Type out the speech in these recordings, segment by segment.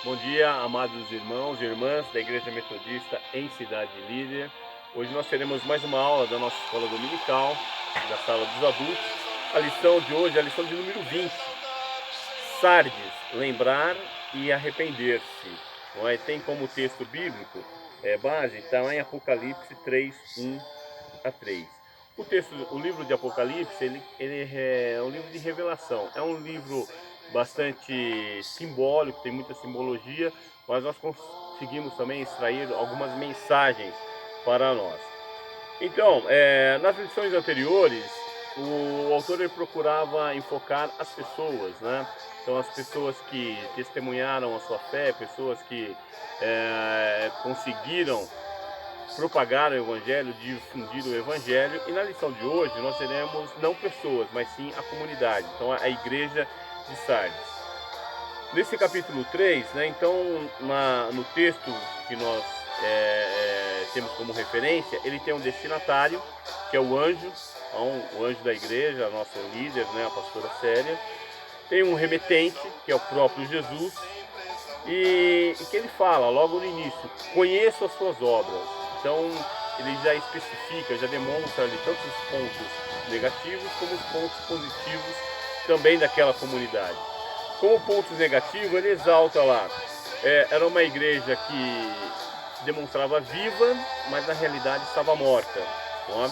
Bom dia, amados irmãos e irmãs da Igreja Metodista em Cidade Líder. Hoje nós teremos mais uma aula da nossa escola dominical, da sala dos adultos. A lição de hoje é a lição de número 20. Sardes, lembrar e arrepender-se. Não é? Tem como texto bíblico base, está lá em Apocalipse 3, 1 a 3. O livro de Apocalipse, ele é um livro de revelação. É um livro bastante simbólico, tem muita simbologia, mas nós conseguimos também extrair algumas mensagens para nós. Então, nas lições anteriores, o autor ele procurava enfocar as pessoas, né? Então, as pessoas que testemunharam a sua fé, pessoas que conseguiram propagar o Evangelho, difundir o Evangelho. E na lição de hoje nós teremos não pessoas, mas sim a comunidade, então a igreja de Sardes. Nesse capítulo 3, né, então no texto que nós temos como referência, ele tem um destinatário, que é o anjo, o anjo da igreja, a nossa líder, né, a pastora Célia. Tem um remetente, que é o próprio Jesus, e que ele fala logo no início: conheço as suas obras. Então ele já especifica, já demonstra ali tanto os pontos negativos como os pontos positivos também daquela comunidade. Como pontos negativos, ele exalta lá, era uma igreja que se demonstrava viva, mas na realidade estava morta. Não é?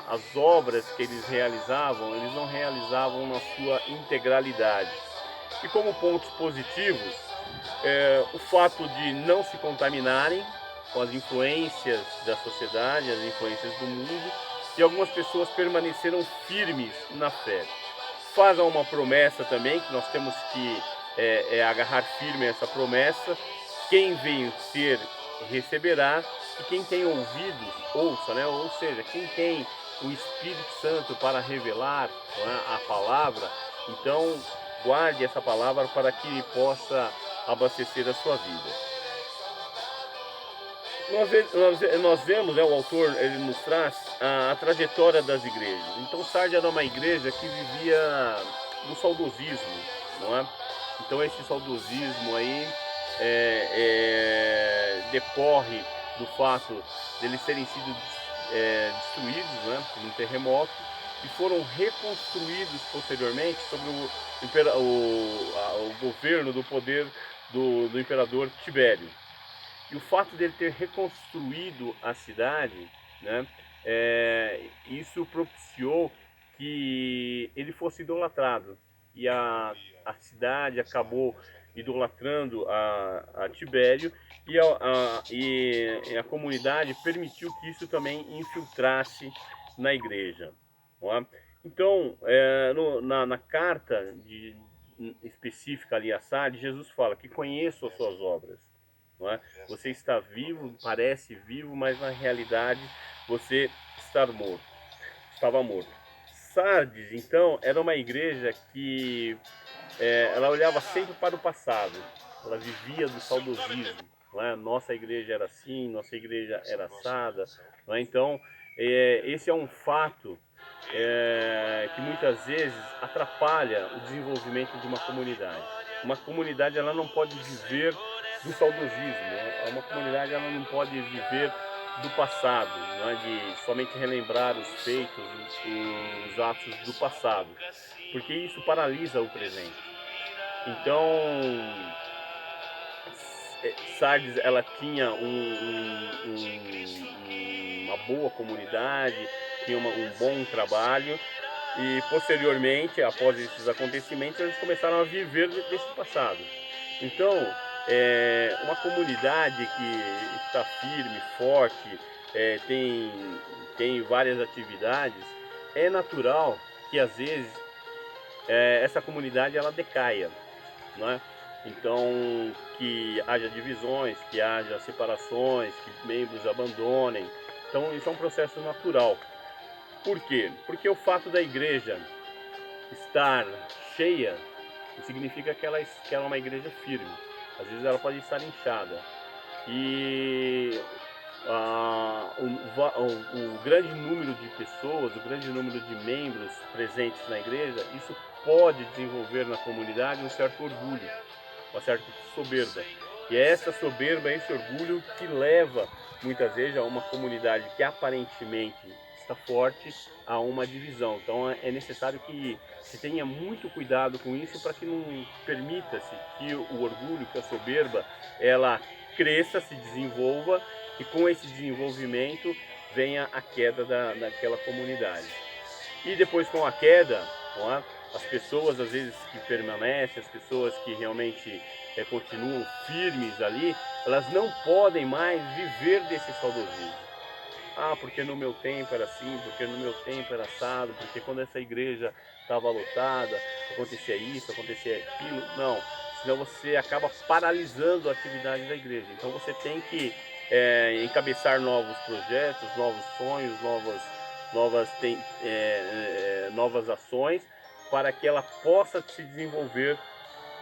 As obras que eles não realizavam na sua integralidade. E como pontos positivos, o fato de não se contaminarem com as influências da sociedade, as influências do mundo, e algumas pessoas permaneceram firmes na fé. Faz uma promessa também, que nós temos que agarrar firme essa promessa: quem vencer receberá, e quem tem ouvidos, ouça, né? Ou seja, quem tem o Espírito Santo para revelar, né, a palavra, então guarde essa palavra para que possa abastecer a sua vida. Nós vemos, né, o autor ele nos traz a trajetória das igrejas. Então Sardes era uma igreja que vivia no saudosismo, não é? Então esse saudosismo aí decorre do fato deles terem sido destruídos, né, por um terremoto, e foram reconstruídos posteriormente sobre o governo do poder do imperador Tibério. E o fato dele ter reconstruído a cidade, né, isso propiciou que ele fosse idolatrado. E a cidade acabou idolatrando a Tibério, e a comunidade permitiu que isso também infiltrasse na igreja. Não é? Então, na carta específica ali a Sardes, Jesus fala que conheço as suas obras. Não é? Você está vivo, parece vivo, mas na realidade você estava morto. Sardes, então, era uma igreja que ela olhava sempre para o passado, ela vivia do saudosismo. Não é? Nossa igreja era assim, nossa igreja era assada. Não é? Então, esse é um fato que muitas vezes atrapalha o desenvolvimento de uma comunidade. Uma comunidade ela não pode viver do saudosismo, né? Uma comunidade ela não pode viver do passado, não é? De somente relembrar os feitos, os atos do passado, porque isso paralisa o presente. Então, Sardes ela tinha uma boa comunidade, tinha um bom trabalho, e posteriormente, após esses acontecimentos, eles começaram a viver desse passado. Então, uma comunidade que está firme, forte, tem várias atividades, é natural que às vezes essa comunidade ela decaia, não é? Então, que haja divisões, que haja separações, que membros abandonem. Então, isso é um processo natural. Por quê? Porque o fato da igreja estar cheia não significa que ela é uma igreja firme. Às vezes ela pode estar inchada. E o grande número de pessoas, o grande número de membros presentes na igreja, isso pode desenvolver na comunidade um certo orgulho. uma certa soberba. E é essa soberba, esse orgulho que leva muitas vezes a uma comunidade que aparentemente está forte a uma divisão. Então é necessário que se tenha muito cuidado com isso para que não permita-se que o orgulho, que a soberba, ela cresça, se desenvolva e com esse desenvolvimento venha a queda daquela comunidade. E depois com a queda, não é? As pessoas às vezes que permanecem, as pessoas que realmente continuam firmes ali, elas não podem mais viver desse saudosismo. Ah, porque no meu tempo era assim, porque no meu tempo era assado, porque quando essa igreja estava lotada, acontecia isso, acontecia aquilo. Não, senão você acaba paralisando a atividade da igreja. Então você tem que encabeçar novos projetos, novos sonhos, novas ações para que ela possa se desenvolver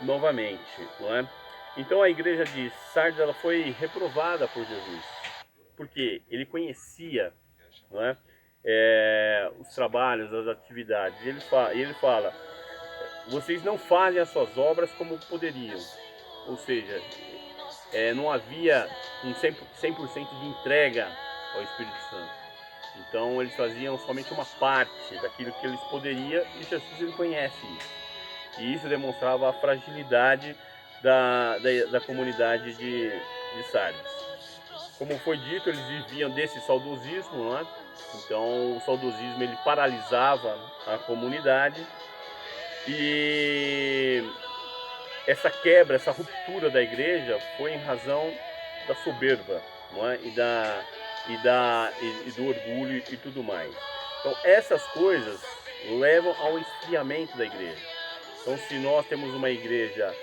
novamente, não é? Então a igreja de Sardes ela foi reprovada por Jesus, porque ele conhecia, não é? Os trabalhos, as atividades. Ele fala, vocês não fazem as suas obras como poderiam. Ou seja, não havia um 100% de entrega ao Espírito Santo. Então eles faziam somente uma parte daquilo que eles poderiam e Jesus ele conhece isso. E isso demonstrava a fragilidade da comunidade de Sardes. Como foi dito, eles viviam desse saudosismo, não é? Então o saudosismo ele paralisava a comunidade e essa quebra, essa ruptura da igreja foi em razão da soberba, não é? E do orgulho e tudo mais. Então essas coisas levam ao esfriamento da igreja. Então se nós temos uma igreja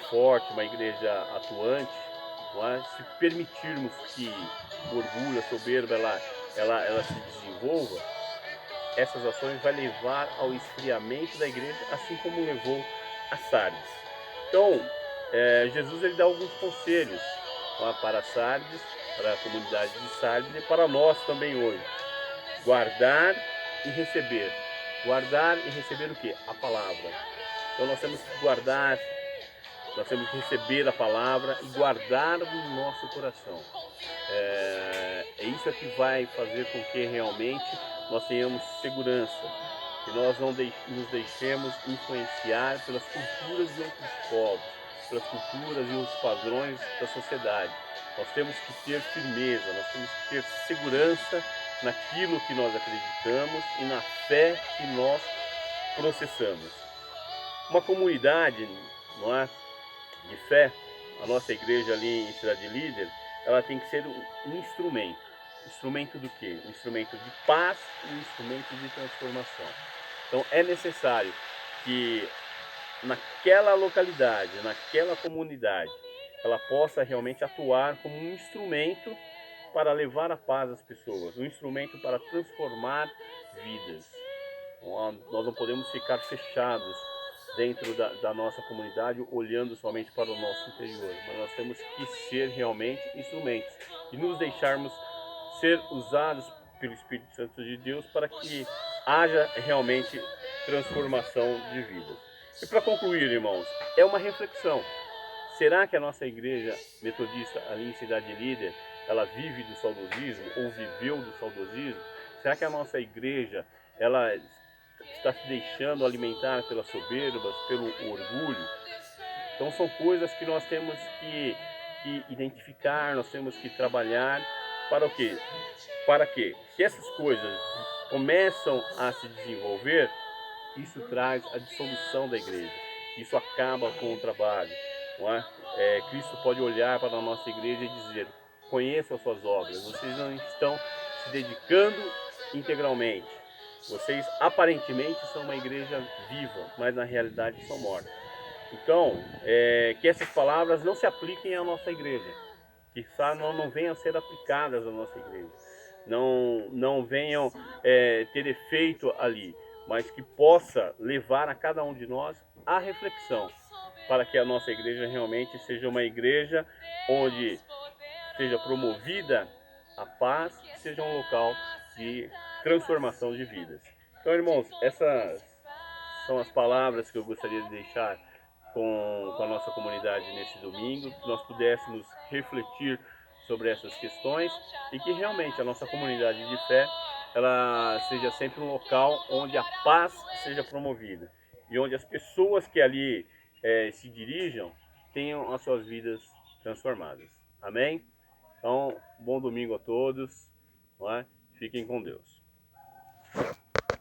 forte, uma igreja atuante, não é? Se permitirmos que o orgulho, a soberba, ela se desenvolva, essas ações vão levar ao esfriamento da igreja, assim como levou a Sardes. Então, Jesus ele dá alguns conselhos para Sardes, para a comunidade de Sardes e para nós também hoje. Guardar e receber. Guardar e receber o quê? A palavra. Então nós temos que guardar, nós temos que receber a palavra e guardar no nosso coração. É isso que vai fazer com que realmente nós tenhamos segurança, que nós não nos deixemos influenciar pelas culturas de outros povos, pelas culturas e os padrões da sociedade. Nós temos que ter firmeza, nós temos que ter segurança naquilo que nós acreditamos e na fé que nós processamos. Uma comunidade, não é, de fé, a nossa igreja ali em Cidade Líder, ela tem que ser um instrumento. Instrumento do quê? Um instrumento de paz e um instrumento de transformação. Então é necessário que naquela localidade, naquela comunidade, ela possa realmente atuar como um instrumento para levar a paz às pessoas, um instrumento para transformar vidas. Nós não podemos ficar fechados dentro da nossa comunidade, olhando somente para o nosso interior, mas nós temos que ser realmente instrumentos e nos deixarmos ser usados pelo Espírito Santo de Deus para que haja realmente transformação de vidas. E para concluir, irmãos, é uma reflexão. Será que a nossa igreja metodista ali em Cidade Líder, ela vive do saudosismo ou viveu do saudosismo? Será que a nossa igreja, ela está se deixando alimentar pelas soberbas, pelo orgulho? Então são coisas que nós temos que identificar, nós temos que trabalhar para o quê? Para que, se essas coisas começam a se desenvolver, isso traz a dissolução da igreja, isso acaba com o trabalho, não é? Cristo pode olhar para a nossa igreja e dizer, conheçam as suas obras, vocês não estão se dedicando integralmente, vocês aparentemente são uma igreja viva, mas na realidade são mortos. Então, que essas palavras não se apliquem à nossa igreja, que não venham a ser aplicadas à nossa igreja, não venham ter efeito ali, mas que possa levar a cada um de nós à reflexão, para que a nossa igreja realmente seja uma igreja onde seja promovida a paz, seja um local de transformação de vidas. Então, irmãos, essas são as palavras que eu gostaria de deixar com a nossa comunidade nesse domingo, que nós pudéssemos refletir sobre essas questões e que realmente a nossa comunidade de fé ela seja sempre um local onde a paz seja promovida e onde as pessoas que ali se dirijam tenham as suas vidas transformadas. Amém? Então, bom domingo a todos, não é? Fiquem com Deus.